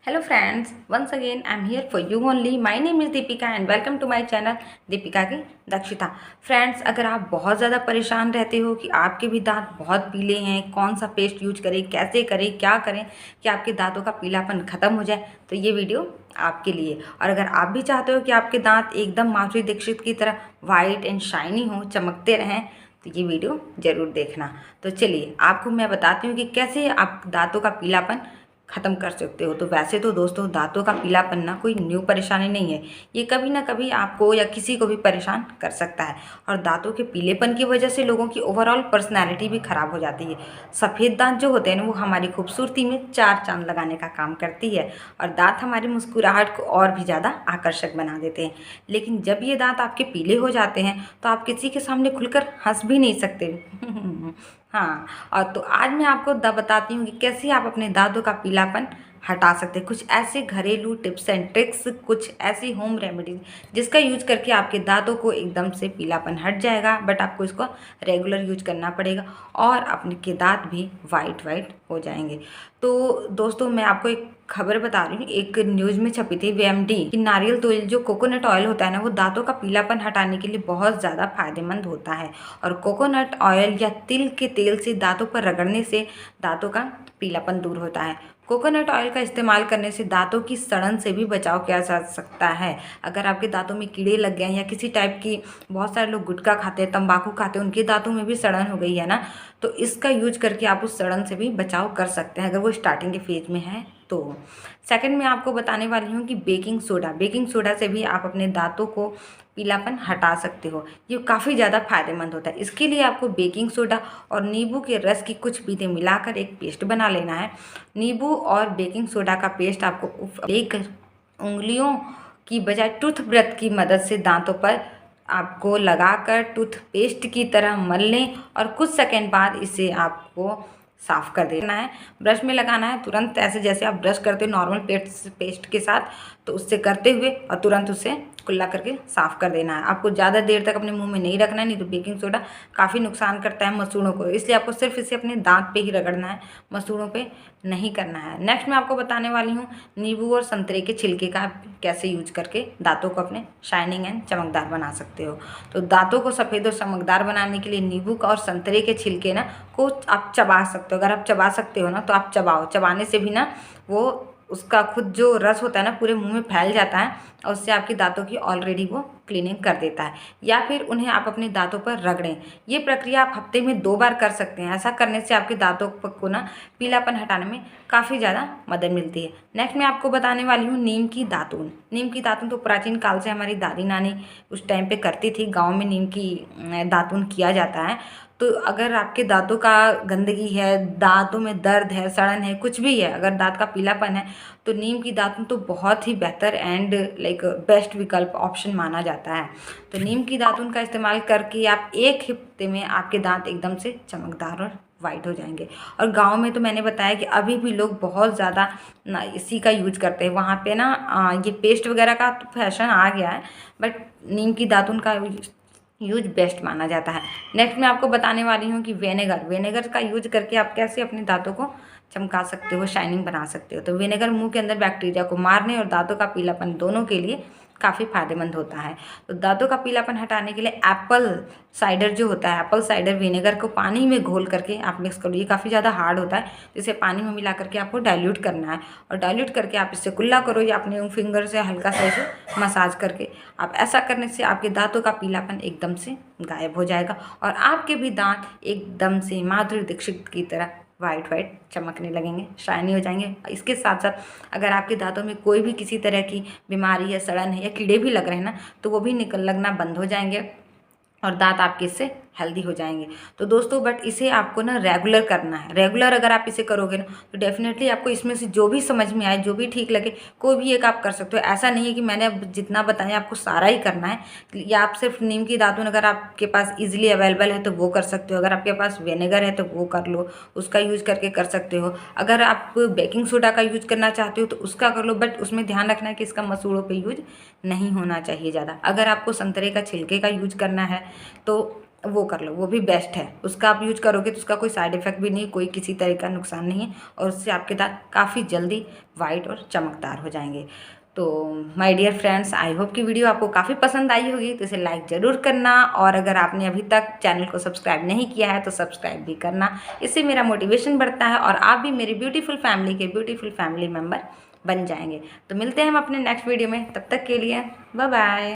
Hello friends, once again I am here for you only. My name is Deepika and welcome to my channel Deepika की Dakshita. Friends, अगर आप बहुत ज़्यादा परेशान रहते हो कि आपके भी दांत बहुत पीले हैं, कौन सा पेस्ट यूज करें, कैसे करें, क्या करें कि आपके दांतों का पीलापन ख़त्म हो जाए, तो ये वीडियो आपके लिए। और अगर आप भी चाहते हो कि आपके दांत एकदम माधुरी दीक्षित की तरह वाइट एंड शाइनी हो, चमकते रहें, तो ये वीडियो ज़रूर देखना। तो चलिए आपको मैं बताती हूँ कि कैसे आप दांतों का पीलापन ख़त्म कर सकते हो। तो वैसे तो दोस्तों, दांतों का पीलापन ना कोई न्यू परेशानी नहीं है, ये कभी ना कभी आपको या किसी को भी परेशान कर सकता है। और दांतों के पीलेपन की वजह से लोगों की ओवरऑल पर्सनैलिटी भी ख़राब हो जाती है। सफ़ेद दांत जो होते हैं ना, वो हमारी खूबसूरती में चार चांद लगाने का काम करती है और दांत हमारी मुस्कुराहट को और भी ज़्यादा आकर्षक बना देते हैं। लेकिन जब ये दांत आपके पीले हो जाते हैं तो आप किसी के सामने खुलकर हंस भी नहीं सकते। हाँ, और तो आज मैं आपको बताती हूँ कि कैसे आप अपने दांतों का पीलापन हटा सकते हैं। कुछ ऐसे घरेलू टिप्स एंड ट्रिक्स, कुछ ऐसी होम रेमेडीज जिसका यूज करके आपके दांतों को एकदम से पीलापन हट जाएगा। बट आपको इसको रेगुलर यूज करना पड़ेगा और अपने के दांत भी वाइट वाइट हो जाएंगे। तो दोस्तों, मैं आपको एक खबर बता रही हूँ। एक न्यूज़ में छपी थी वीएमडी कि नारियल तेल, जो कोकोनट ऑयल होता है ना, वो दांतों का पीलापन हटाने के लिए बहुत ज़्यादा फायदेमंद होता है। और कोकोनट ऑयल या तिल के तेल से दांतों पर रगड़ने से दांतों का पीलापन दूर होता है। कोकोनट ऑयल का इस्तेमाल करने से दांतों की सड़न से भी बचाव किया जा सकता है। अगर आपके दांतों में कीड़े लग गए हैं या किसी टाइप की, बहुत सारे लोग गुटखा खाते हैं, तंबाकू खाते हैं, उनके दांतों में भी सड़न हो गई है ना, तो इसका यूज करके आप उस सड़न से भी बचाव कर सकते हैं अगर वो स्टार्टिंग के फेज में है तो। सेकंड में आपको बताने वाली हूँ कि बेकिंग सोडा से भी आप अपने दांतों को पीलापन हटा सकते हो। ये काफ़ी ज़्यादा फायदेमंद होता है। इसके लिए आपको बेकिंग सोडा और नींबू के रस की कुछ बीतें मिलाकर एक पेस्ट बना लेना है। नींबू और बेकिंग सोडा का पेस्ट आपको लेकर उंगलियों की बजाय टूथब्रश की मदद से दांतों पर आपको लगाकर टूथपेस्ट की तरह मल लें और कुछ सेकंड बाद इसे आपको साफ़ कर देना है। ब्रश में लगाना है तुरंत, ऐसे जैसे आप ब्रश करते हो नॉर्मल पेस्ट के साथ, तो उससे करते हुए और तुरंत उसे कुल्ला करके साफ़ कर देना है। आपको ज़्यादा देर तक अपने मुंह में नहीं रखना है, नहीं तो बेकिंग सोडा काफ़ी नुकसान करता है मसूड़ों को, इसलिए आपको सिर्फ इसे अपने दांत पे ही रगड़ना है, मसूड़ों पे नहीं करना है। नेक्स्ट मैं आपको बताने वाली हूँ नींबू और संतरे के छिलके का कैसे यूज करके दांतों को अपने शाइनिंग एंड चमकदार बना सकते हो। तो दांतों को सफ़ेद और चमकदार बनाने के लिए नींबू का और संतरे के छिलके ना को आप चबा सकते हो। अगर आप चबा सकते हो ना तो आप चबाओ, चबाने से भी ना वो उसका खुद जो रस होता है ना पूरे मुंह में फैल जाता है और उससे आपके दांतों की ऑलरेडी वो क्लीनिंग कर देता है। या फिर उन्हें आप अपने दांतों पर रगड़ें। ये प्रक्रिया आप हफ्ते में 2 बार कर सकते हैं। ऐसा करने से आपके दांतों को ना पीलापन हटाने में काफ़ी ज़्यादा मदद मिलती है। नेक्स्ट मैं आपको बताने वाली हूँ नीम की दातून तो प्राचीन काल से हमारी दादी नानी उस टाइम पे करती थी। गाँव में नीम की दातून किया जाता है। तो अगर आपके दांतों का गंदगी है, दांतों में दर्द है, सड़न है, कुछ भी है, अगर दांत का पीलापन है, तो नीम की दातुन तो बहुत ही बेहतर एंड लाइक बेस्ट विकल्प ऑप्शन माना जाता है। तो नीम की दातुन का इस्तेमाल करके आप 1 हफ्ते में आपके दांत एकदम से चमकदार और वाइट हो जाएंगे। और गांव में तो मैंने बताया कि अभी भी लोग बहुत ज़्यादा ना इसी का यूज करते हैं। वहाँ पे ना ये पेस्ट वगैरह का तो फैशन आ गया है, बट नीम की दातुन का यूज बेस्ट माना जाता है। नेक्स्ट मैं आपको बताने वाली हूँ कि विनेगर का यूज करके आप कैसे अपने दांतों को चमका सकते हो, शाइनिंग बना सकते हो। तो विनेगर मुंह के अंदर बैक्टीरिया को मारने और दांतों का पीलापन दोनों के लिए काफ़ी फायदेमंद होता है। तो दांतों का पीलापन हटाने के लिए एप्पल साइडर जो होता है, एप्पल साइडर विनेगर को पानी में घोल करके आप मिक्स करो। ये काफ़ी ज़्यादा हार्ड होता है, इसे पानी में मिला करके आपको डाइल्यूट करना है और डाइल्यूट करके आप इससे कुल्ला करो या अपने फिंगर से हल्का सा इसे मसाज करके। आप ऐसा करने से आपके दांतों का पीलापन एकदम से गायब हो जाएगा और आपके भी दांत एकदम से माधुरी दीक्षित की तरह वाइट वाइट चमकने लगेंगे, शाइनी हो जाएंगे। इसके साथ साथ अगर आपके दांतों में कोई भी किसी तरह की बीमारी है, सड़न है या कीड़े भी लग रहे हैं ना, तो वो भी लगना बंद हो जाएंगे और दांत आपके इससे हेल्दी हो जाएंगे। तो दोस्तों, बट इसे आपको ना रेगुलर करना है। रेगुलर अगर आप इसे करोगे ना तो डेफिनेटली आपको इसमें से जो भी समझ में आए, जो भी ठीक लगे, कोई भी एक आप कर सकते हो। ऐसा नहीं है कि मैंने अब जितना बताया आपको सारा ही करना है, या आप सिर्फ नीम की दातुन अगर आपके पास इजीली अवेलेबल है तो वो कर सकते हो। अगर आपके पास विनेगर है तो वो कर लो, उसका यूज़ करके कर सकते हो। अगर आप बेकिंग सोडा का यूज़ करना चाहते हो तो उसका कर लो, बट उसमें ध्यान रखना है कि इसका मसूड़ों पर यूज नहीं होना चाहिए ज़्यादा। अगर आपको संतरे का छिलके का यूज करना है तो वो कर लो, वो भी बेस्ट है। उसका आप यूज करोगे तो उसका कोई साइड इफ़ेक्ट भी नहीं, कोई किसी तरह का नुकसान नहीं है, और उससे आपके दांत काफ़ी जल्दी वाइट और चमकदार हो जाएंगे। तो my dear friends, I hope कि वीडियो आपको काफ़ी पसंद आई होगी, तो इसे लाइक ज़रूर करना, और अगर आपने अभी तक चैनल को सब्सक्राइब नहीं किया है तो सब्सक्राइब भी करना। इससे मेरा मोटिवेशन बढ़ता है और आप भी मेरी ब्यूटीफुल फैमिली के ब्यूटीफुल फैमिली मेम्बर बन जाएंगे। तो मिलते हैं हम अपने नेक्स्ट वीडियो में, तब तक के लिए बाय बाय।